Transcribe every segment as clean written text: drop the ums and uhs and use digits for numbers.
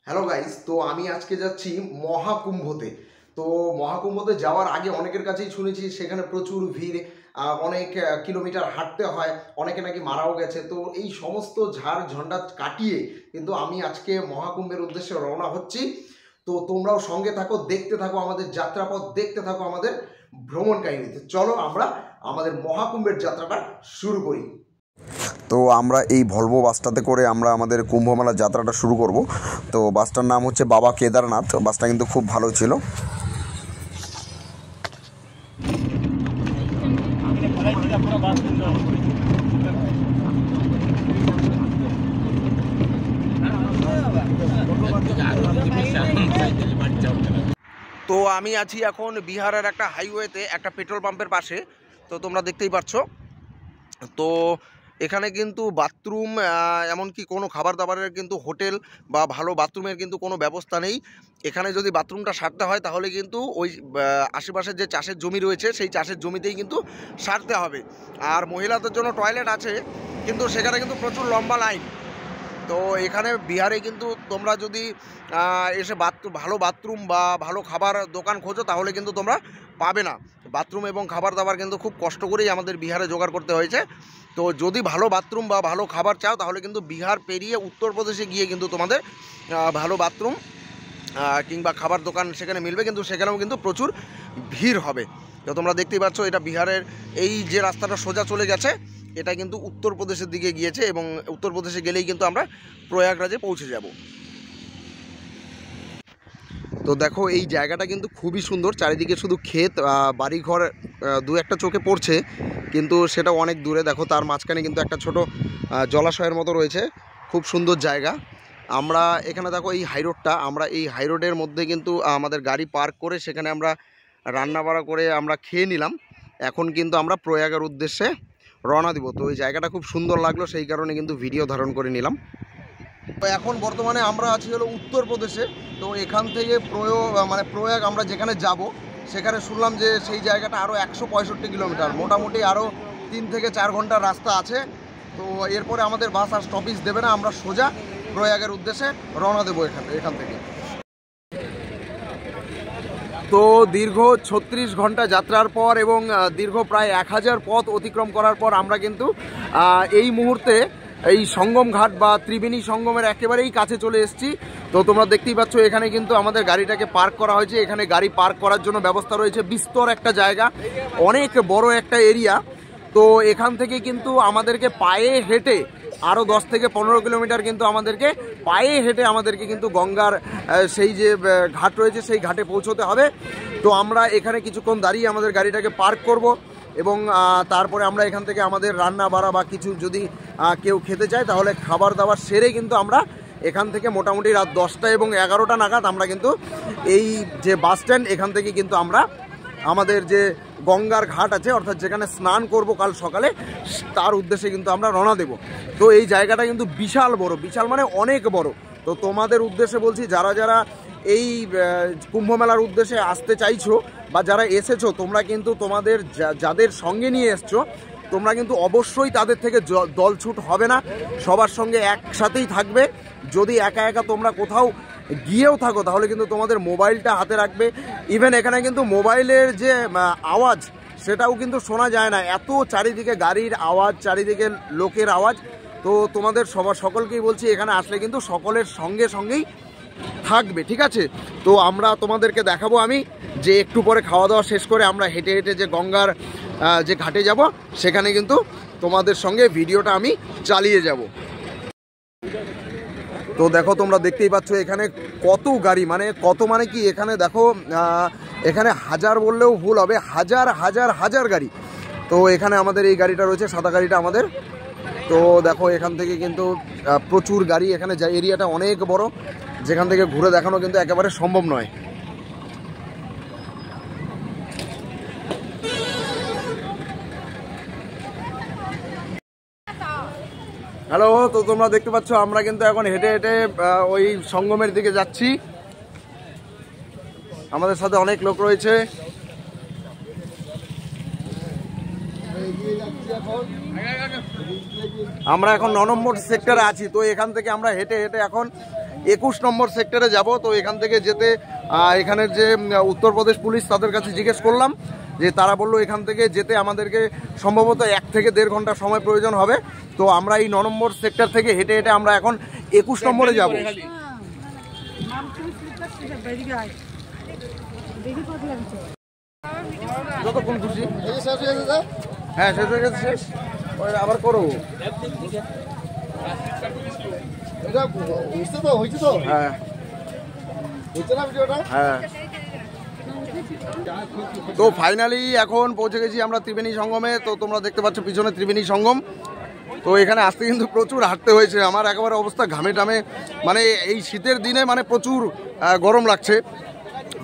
Hello guys, তো আমি আজকে যাচ্ছি মহাকুম্ভতে। তো মহাকুম্ভতে যাওয়ার আগে অনেকের কাছেই শুনেছি সেখানে প্রচুর ভিড়, অনেক কিলোমিটার হাঁটতে হয়, অনেকে নাকি মারাও গেছে। তো এই সমস্ত ঝাড় ঝঞ্ঝাট কাটিয়ে কিন্তু আমি আজকে মহাকুম্ভের উদ্দেশ্যে রওনা হচ্ছি। তো তোমরাও সঙ্গে থাকো, দেখতে থাকো আমাদের যাত্রাপথ, দেখতে থাকো আমাদের ভ্রমণ কাহিনীতে। চলো আমরা আমাদের মহাকুম্ভের যাত্রাটা শুরু করি। তো আমরা এই ভলভো বাসটাতে করে আমরা আমাদের কুম্ভমেলার যাত্রাটা শুরু করব। তো বাসটার নাম হচ্ছে বাবা কেদারনাথ। বাসটা কিন্তু খুব ভালো ছিল। তো আমি আছি এখন বিহারের একটা হাইওয়েতে, একটা পেট্রোল পাম্পের পাশে। তো তোমরা দেখতেই পাচ্ছ। তো এখানে কিন্তু বাথরুম, এমনকি কোনো খাবার দাবারের কিন্তু হোটেল বা ভালো বাথরুমের কিন্তু কোনো ব্যবস্থা নেই। এখানে যদি বাথরুমটা সারতে হয় তাহলে কিন্তু ওই আশেপাশের যে চাষের জমি রয়েছে সেই চাষের জমিতেই কিন্তু সারতে হবে। আর মহিলাদের জন্য টয়লেট আছে, কিন্তু সেখানে কিন্তু প্রচুর লম্বা লাইন। তো এখানে বিহারে কিন্তু তোমরা যদি এসে ভালো বাথরুম বা ভালো খাবার দোকান খোঁজো তাহলে কিন্তু তোমরা পাবে না। বাথরুম এবং খাবার দাবার কিন্তু খুব কষ্ট করেই আমাদের বিহারে জোগাড় করতে হয়েছে। তো যদি ভালো বাথরুম বা ভালো খাবার চাও তাহলে কিন্তু বিহার পেরিয়ে উত্তরপ্রদেশে গিয়ে কিন্তু তোমাদের ভালো বাথরুম কিংবা খাবার দোকান সেখানে মিলবে, কিন্তু সেখানেও কিন্তু প্রচুর ভিড় হবে। তো তোমরা দেখতেই পাচ্ছ, এটা বিহারের এই যে রাস্তাটা সোজা চলে গেছে এটা কিন্তু উত্তরপ্রদেশের দিকে গিয়েছে, এবং উত্তরপ্রদেশে গেলেই কিন্তু আমরা প্রয়াগরাজে পৌঁছে যাব। তো দেখো এই জায়গাটা কিন্তু খুবই সুন্দর, চারিদিকে শুধু ক্ষেত, বাড়িঘর দু একটা চোখে পড়ছে, কিন্তু সেটা অনেক দূরে। দেখো তার মাঝখানে কিন্তু একটা ছোট জলাশয়ের মতো রয়েছে, খুব সুন্দর জায়গা। আমরা এখানে দেখো এই হাইরোডটা, আমরা এই হাইরোডের মধ্যে কিন্তু আমাদের গাড়ি পার্ক করে সেখানে আমরা রান্না বাড়া করে আমরা খেয়ে নিলাম। এখন কিন্তু আমরা প্রয়াগের উদ্দেশ্যে রওনা দিব। তো এই জায়গাটা খুব সুন্দর লাগলো, সেই কারণে কিন্তু ভিডিও ধারণ করে নিলাম। তো এখন বর্তমানে আমরা আছি হলো উত্তরপ্রদেশে। তো এখান থেকে প্রয়াগ আমরা যেখানে যাব সেখানে শুনলাম যে সেই জায়গাটা আরও 165 কিলোমিটার, মোটামুটি আরও 3 থেকে 4 ঘন্টার রাস্তা আছে। তো এরপরে আমাদের বাস আর স্টপেজ দেবে না, আমরা সোজা প্রয়াগের উদ্দেশ্যে রওনা দেবো এখান থেকে। তো দীর্ঘ 36 ঘন্টা যাত্রার পর এবং দীর্ঘ প্রায় 1000 পথ অতিক্রম করার পর আমরা কিন্তু এই মুহূর্তে এই সঙ্গম ঘাট বা ত্রিবেণী সঙ্গমের একেবারেই কাছে চলে এসেছি। তো তোমরা দেখতেই পাচ্ছ এখানে কিন্তু আমাদের গাড়িটাকে পার্ক করা হয়েছে। এখানে গাড়ি পার্ক করার জন্য ব্যবস্থা রয়েছে, বিস্তর একটা জায়গা, অনেক বড় একটা এরিয়া। তো এখান থেকে কিন্তু আমাদেরকে পায়ে হেঁটে আরও 10 থেকে 15 কিলোমিটার কিন্তু আমাদেরকে পায়ে হেঁটে আমাদেরকে কিন্তু গঙ্গার সেই যে ঘাট রয়েছে সেই ঘাটে পৌঁছতে হবে। তো আমরা এখানে কিছুক্ষণ দাঁড়িয়ে আমাদের গাড়িটাকে পার্ক করব, এবং তারপরে আমরা এখান থেকে আমাদের রান্না বাড়া বা কিছু যদি কেউ খেতে চায় তাহলে খাবার দাবার সেরে কিন্তু আমরা এখান থেকে মোটামুটি রাত 10টা এবং 11টা নাগাদ আমরা কিন্তু এই যে বাস স্ট্যান্ড এখান থেকে কিন্তু আমরা আমাদের যে গঙ্গার ঘাট আছে, অর্থাৎ যেখানে স্নান করব কাল সকালে, তার উদ্দেশ্যে কিন্তু আমরা রওনা দেব। তো এই জায়গাটা কিন্তু বিশাল বড়, বিশাল মানে অনেক বড়। তো তোমাদের উদ্দেশ্যে বলছি, যারা যারা এই কুম্ভ মেলার উদ্দেশ্যে আসতে চাইছো বা যারা এসেছো, তোমরা কিন্তু তোমাদের যাদের সঙ্গে নিয়ে এসছো তোমরা কিন্তু অবশ্যই তাদের থেকে দলছুট হবে না, সবার সঙ্গে একসাথেই থাকবে। যদি একা একা তোমরা কোথাও গিয়েও থাকো তাহলে কিন্তু তোমাদের মোবাইলটা হাতে রাখবে। ইভেন এখানে কিন্তু মোবাইলের যে আওয়াজ সেটাও কিন্তু শোনা যায় না, এত চারিদিকে গাড়ির আওয়াজ, চারিদিকে লোকের আওয়াজ। তো তোমাদের সকলকেই বলছি এখানে আসলে কিন্তু সকলের সঙ্গেই থাকবে, ঠিক আছে? তো আমরা তোমাদেরকে দেখাবো আমি যে একটু পরে খাওয়া দাওয়া শেষ করে আমরা হেঁটে হেঁটে যে গঙ্গার যে ঘাটে যাব সেখানে কিন্তু তোমাদের সঙ্গে ভিডিওটা আমি চালিয়ে যাব। তো দেখো তোমরা দেখতেই পাচ্ছ এখানে কত গাড়ি, মানে কি এখানে দেখো, এখানে হাজার বললেও ভুল হবে, হাজার হাজার হাজার গাড়ি। তো এখানে আমাদের এই গাড়িটা রয়েছে, সাদা গাড়িটা আমাদের। তো দেখো এখান থেকে কিন্তু প্রচুর গাড়ি, এখানে এরিয়াটা অনেক বড়, যেখান থেকে ঘুরে দেখানো কিন্তু একেবারে সম্ভব নয়। হ্যালো, তো তোমরা দেখতে পাচ্ছ আমরা কিন্তু এখন হেঁটে হেঁটে ওই সঙ্গমের দিকে যাচ্ছি। আমাদের সাথে অনেক লোক রয়েছে। আমরা এখন 9 নম্বর সেক্টরে আছি। তো এখান থেকে আমরা হেঁটে হেঁটে এখন 21 নম্বর সেক্টরে যাব। তো এখান থেকে যেতে এখানের যে উত্তরপ্রদেশ পুলিশ তাদের কাছে জিজ্ঞেস করলাম, যে তারা বললো এখান থেকে যেতে আমাদেরকে সম্ভবত 1 থেকে 1.5 ঘন্টা সময় প্রয়োজন হবে। তো আমরা এই 9 নম্বর সেক্টর থেকে হেঁটে হেঁটে আমরা এখন 21 নম্বরে যাব। যতক্ষণ খুশি। হ্যাঁ, শেষ হয়ে গেছে, শেষ আবার করো। হ্যাঁ হ্যাঁ। তো ফাইনালি এখন পৌঁছে গেছি আমরা ত্রিবেণী সঙ্গমে। তো তোমরা দেখতে পাচ্ছ পিছনে ত্রিবেণী সঙ্গম। তো এখানে আসতে কিন্তু প্রচুর হাঁটতে হয়েছে, আমার একেবারে অবস্থা ঘামে টামে, মানে এই শীতের দিনে মানে প্রচুর গরম লাগছে।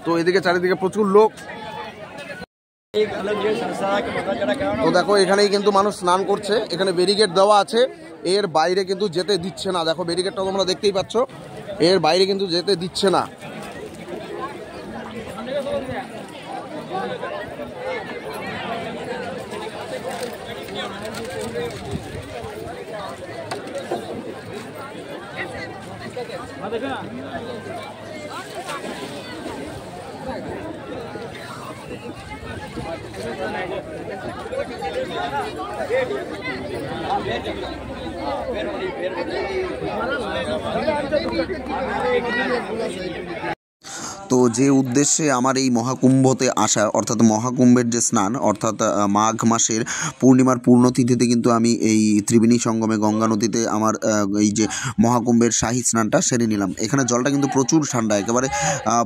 তো এদিকে চারিদিকে প্রচুর লোক। তো দেখো এখানেই কিন্তু মানুষ স্নান করছে, এখানে ব্যারিকেড দেওয়া আছে, এর বাইরে কিন্তু যেতে দিচ্ছে না। দেখো ব্যারিকেডটা তোমরা দেখতেই পাচ্ছ, এর বাইরে কিন্তু যেতে দিচ্ছে না। তো যে উদ্দেশ্যে আমার এই মহাকুম্ভতে আসা, অর্থাৎ মহাকুম্ভের যে স্নান, অর্থাৎ মাঘ মাসের পূর্ণিমার পূর্ণতিথিতে কিন্তু আমি এই ত্রিবেণী সঙ্গমে গঙ্গা নদীতে আমার এই যে মহাকুম্ভের শাহী স্নানটা সেরে নিলাম। এখানে জলটা কিন্তু প্রচুর ঠান্ডা, একেবারে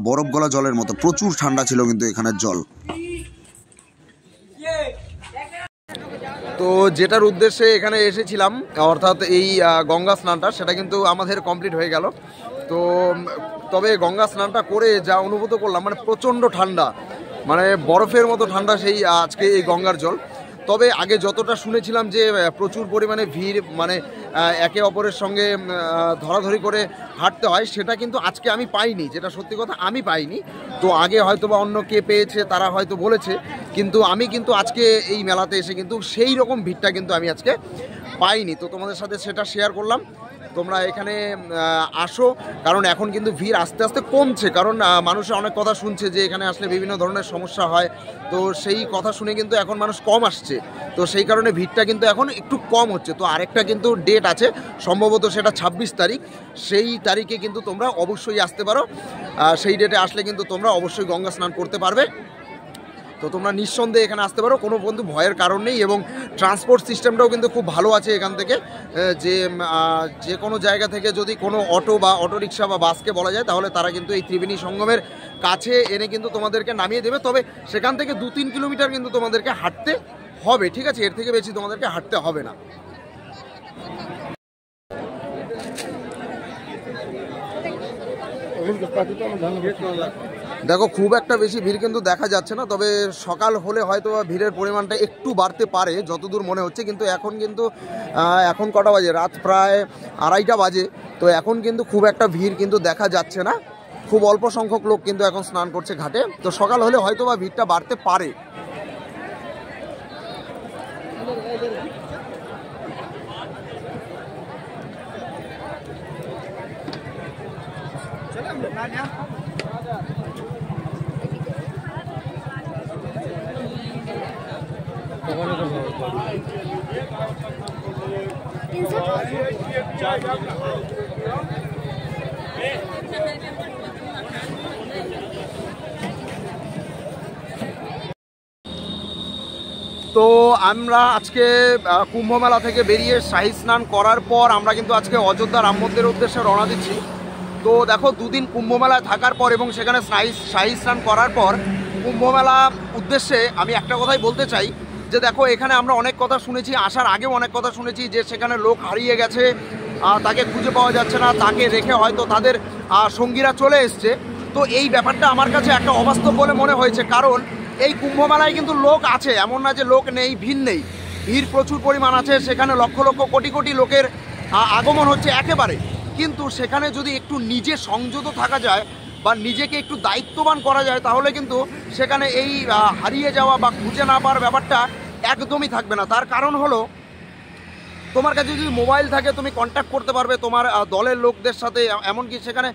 বরফ গলা জলের মতো, প্রচুর ঠান্ডা ছিল কিন্তু এখানের জল। তো যেটার উদ্দেশ্যে এখানে এসেছিলাম, অর্থাৎ এই গঙ্গা স্নানটা, সেটা কিন্তু আমাদের কমপ্লিট হয়ে গেল। তো তবে গঙ্গা স্নানটা করে যা অনুভূত করলাম, মানে প্রচণ্ড ঠান্ডা, মানে বরফের মতো ঠান্ডা সেই আজকে এই গঙ্গার জল। তবে আগে যতটা শুনেছিলাম যে প্রচুর পরিমাণে ভিড়, মানে একে অপরের সঙ্গে ধরাধরি করে হাঁটতে হয়, সেটা কিন্তু আজকে আমি পাইনি, যেটা সত্যি কথা আমি পাইনি। তো আগে হয়তো বা অন্য কে পেয়েছে তারা হয়তো বলেছে, কিন্তু আমি কিন্তু আজকে এই মেলাতে এসে কিন্তু সেই রকম ভিড়টা কিন্তু আমি আজকে পাইনি। তো তোমাদের সাথে সেটা শেয়ার করলাম। তোমরা এখানে আসো, কারণ এখন কিন্তু ভিড় আস্তে আস্তে কমছে, কারণ মানুষের অনেক কথা শুনছে যে এখানে আসলে বিভিন্ন ধরনের সমস্যা হয়। তো সেই কথা শুনে কিন্তু এখন মানুষ কম আসছে, তো সেই কারণে ভিড়টা কিন্তু এখন একটু কম হচ্ছে। তো আরেকটা কিন্তু ডেট আছে, সম্ভবত সেটা 26 তারিখ, সেই তারিখে কিন্তু তোমরা অবশ্যই আসতে পারো। সেই ডেটে আসলে কিন্তু তোমরা অবশ্যই গঙ্গা স্নান করতে পারবে। তো তোমরা নিঃসন্দেহে এখানে আসতে পারো, কোনো বন্ধু ভয়ের কারণ নেই। এবং ট্রান্সপোর্ট সিস্টেমটাও কিন্তু খুব ভালো আছে এখান থেকে, যে কোনো জায়গা থেকে যদি কোনো অটো বা অটোরিকশা বা বাসকে বলা যায়, তাহলে তারা কিন্তু এই ত্রিবেণী সঙ্গমের কাছে এনে কিন্তু তোমাদেরকে নামিয়ে দেবে। তবে সেখান থেকে 2-3 কিলোমিটার কিন্তু তোমাদেরকে হাঁটতে হবে, ঠিক আছে, এর থেকে বেশি তোমাদেরকে হাঁটতে হবে না। দেখো খুব একটা বেশি ভিড় কিন্তু দেখা যাচ্ছে না, তবে সকাল হলে হয়তো ভিড়ের পরিমাণটা একটু বাড়তে পারে যতদূর মনে হচ্ছে। কিন্তু এখন কটা বাজে, রাত প্রায় 2:30টা বাজে। তো এখন কিন্তু খুব একটা ভিড় কিন্তু দেখা যাচ্ছে না, খুব অল্প সংখ্যক লোক কিন্তু এখন স্নান করছে ঘাটে। তো সকাল হলে হয়তো বা ভিড়টা বাড়তে পারে। তো আমরা আজকে কুম্ভ মেলা থেকে বেরিয়ে শাহী স্নান করার পর আমরা কিন্তু আজকে অযোধ্যা রাম মন্দিরের উদ্দেশ্যে রওনা দিচ্ছি। তো দেখো 2 দিন কুম্ভ মেলায় থাকার পর এবং সেখানে শাহী স্নান করার পর কুম্ভ মেলা উদ্দেশ্যে আমি একটা কথাই বলতে চাই, যে দেখো এখানে আমরা অনেক কথা শুনেছি, আসার আগেও অনেক কথা শুনেছি যে সেখানে লোক হারিয়ে গেছে, তাকে খুঁজে পাওয়া যাচ্ছে না, তাকে রেখে হয়তো তাদের সঙ্গীরা চলে এসছে। তো এই ব্যাপারটা আমার কাছে একটা অবাস্তব বলে মনে হয়েছে, কারণ এই কুম্ভ মেলায় কিন্তু লোক আছে, এমন না যে লোক নেই, ভিড় নেই, ভিড় প্রচুর পরিমাণ আছে। সেখানে লক্ষ লক্ষ কোটি কোটি লোকের আগমন হচ্ছে একেবারে। কিন্তু সেখানে যদি একটু নিজে সংযত থাকা যায় বা নিজেকে একটু দায়িত্ববান করা যায়, তাহলে কিন্তু সেখানে এই হারিয়ে যাওয়া বা খুঁজে না পাওয়ার ব্যাপারটা একদমই থাকবে না। তার কারণ হলো তোমার কাছে যদি মোবাইল থাকে তুমি কন্ট্যাক্ট করতে পারবে তোমার দলের লোকদের সাথে। এমনকি সেখানে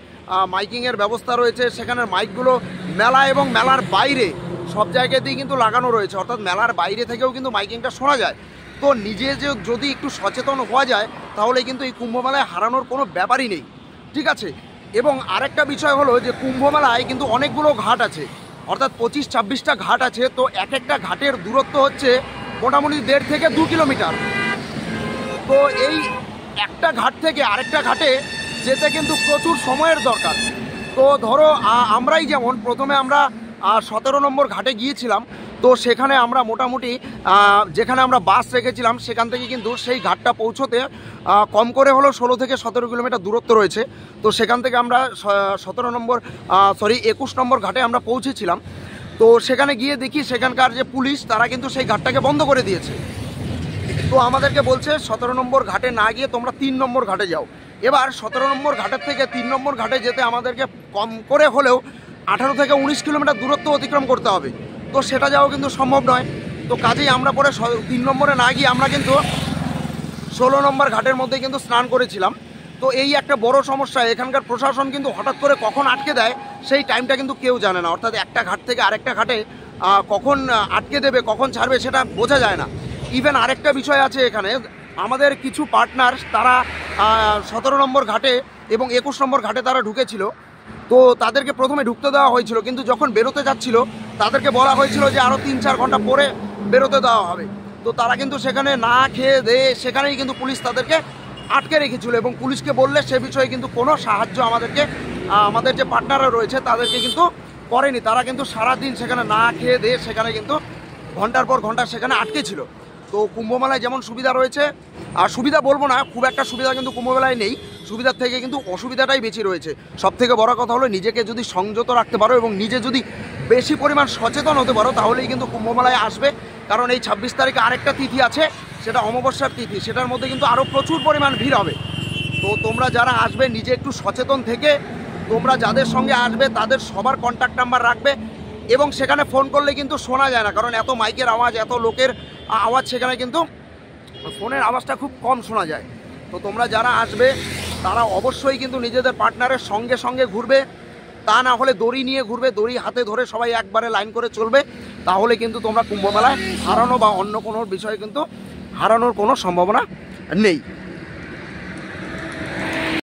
মাইকিংয়ের ব্যবস্থা রয়েছে, সেখানের মাইকগুলো মেলা এবং মেলার বাইরে সব জায়গাতেই কিন্তু লাগানো রয়েছে, অর্থাৎ মেলার বাইরে থেকেও কিন্তু মাইকিংটা শোনা যায়। তো নিজে যদি একটু সচেতন হওয়া যায় তাহলে কিন্তু এই কুম্ভমেলায় হারানোর কোনো ব্যাপারই নেই, ঠিক আছে। এবং আরেকটা বিষয় হলো যে কুম্ভমেলায় কিন্তু অনেকগুলো ঘাট আছে, অর্থাৎ 25-26টা ঘাট আছে। তো এক একটা ঘাটের দূরত্ব হচ্ছে মোটামুটি 1.5 থেকে 2 কিলোমিটার। তো এই একটা ঘাট থেকে আরেকটা ঘাটে যেতে কিন্তু প্রচুর সময়ের দরকার। তো ধরো আমরাই যেমন প্রথমে আমরা 17 নম্বর ঘাটে গিয়েছিলাম, তো সেখানে আমরা মোটামুটি যেখানে আমরা বাস রেখেছিলাম সেখান থেকে কিন্তু সেই ঘাটটা পৌঁছতে কম করে হলো 16 থেকে 17 কিলোমিটার দূরত্ব রয়েছে। তো সেখান থেকে আমরা 21 নম্বর ঘাটে আমরা পৌঁছেছিলাম। তো সেখানে গিয়ে দেখি সেখানকার যে পুলিশ তারা কিন্তু সেই ঘাটটাকে বন্ধ করে দিয়েছে। তো আমাদেরকে বলছে 17 নম্বর ঘাটে না গিয়ে তোমরা 3 নম্বর ঘাটে যাও। এবার 17 নম্বর ঘাটের থেকে 3 নম্বর ঘাটে যেতে আমাদেরকে কম করে হলেও 18 থেকে 19 কিলোমিটার দূরত্ব অতিক্রম করতে হবে। তো সেটা যাওয়া কিন্তু সম্ভব নয়। তো কাজেই আমরা পরে 3 নম্বরে না গিয়ে আমরা কিন্তু 16 নম্বর ঘাটের মধ্যে কিন্তু স্নান করেছিলাম। তো এই একটা বড় সমস্যা, এখানকার প্রশাসন কিন্তু হঠাৎ করে কখন আটকে দেয় সেই টাইমটা কিন্তু কেউ জানে না, অর্থাৎ একটা ঘাট থেকে আরেকটা ঘাটে কখন আটকে দেবে কখন ছাড়বে সেটা বোঝা যায় না। ইভেন আরেকটা বিষয় আছে এখানে, আমাদের কিছু পার্টনার তারা 17 নম্বর ঘাটে এবং 21 নম্বর ঘাটে তারা ঢুকেছিল। তো তাদেরকে প্রথমে ঢুকতে দেওয়া হয়েছিল, কিন্তু যখন বেরোতে যাচ্ছিল তাদেরকে বলা হয়েছিল যে আরও 3-4 ঘন্টা পরে বেরোতে দেওয়া হবে। তো তারা কিন্তু সেখানে না খেয়ে দেয়ে সেখানেই কিন্তু পুলিশ তাদেরকে আটকে রেখেছিল, এবং পুলিশকে বললে সে বিষয়ে কিন্তু কোনো সাহায্য আমাদের যে পার্টনাররা রয়েছে তাদেরকে কিন্তু করেনি। তারা কিন্তু সারাদিন সেখানে না খেয়ে দিয়ে সেখানে কিন্তু ঘন্টার পর ঘন্টা সেখানে আটকে ছিল। তো কুম্ভমেলায় যেমন সুবিধা রয়েছে, আর সুবিধা বলবো না, খুব একটা সুবিধা কিন্তু কুম্ভমেলায় নেই, সুবিধার থেকে কিন্তু অসুবিধাটাই বেশি রয়েছে। সব থেকে বড় কথা হলো নিজেকে যদি সংযত রাখতে পারো এবং নিজে যদি বেশি পরিমাণ সচেতন হতে পারো তাহলেই কিন্তু কুম্ভমেলায় আসবে। কারণ এই 26 তারিখে আরেকটা তিথি আছে, সেটা অমাবস্যার তিথি, সেটার মধ্যে কিন্তু আরও প্রচুর পরিমাণ ভিড় হবে। তো তোমরা যারা আসবে নিজে একটু সচেতন থেকে তোমরা যাদের সঙ্গে আসবে তাদের সবার কন্ট্যাক্ট নাম্বার রাখবে, এবং সেখানে ফোন করলে কিন্তু শোনা যায় না, কারণ এত মাইকের আওয়াজ, এত লোকের আওয়াজ, সেখানে কিন্তু ফোনের আওয়াজটা খুব কম শোনা যায়। তো তোমরা যারা আসবে তারা অবশ্যই কিন্তু নিজেদের পার্টনারের সঙ্গে সঙ্গে ঘুরবে, তা না হলে দড়ি নিয়ে ঘুরবে, দড়ি হাতে ধরে সবাই একবারে লাইন করে চলবে, তাহলে কিন্তু তোমরা কুম্ভমেলায় হারানো বা অন্য কোনো বিষয়ে কিন্তু হারানোর কোনো সম্ভাবনা নেই।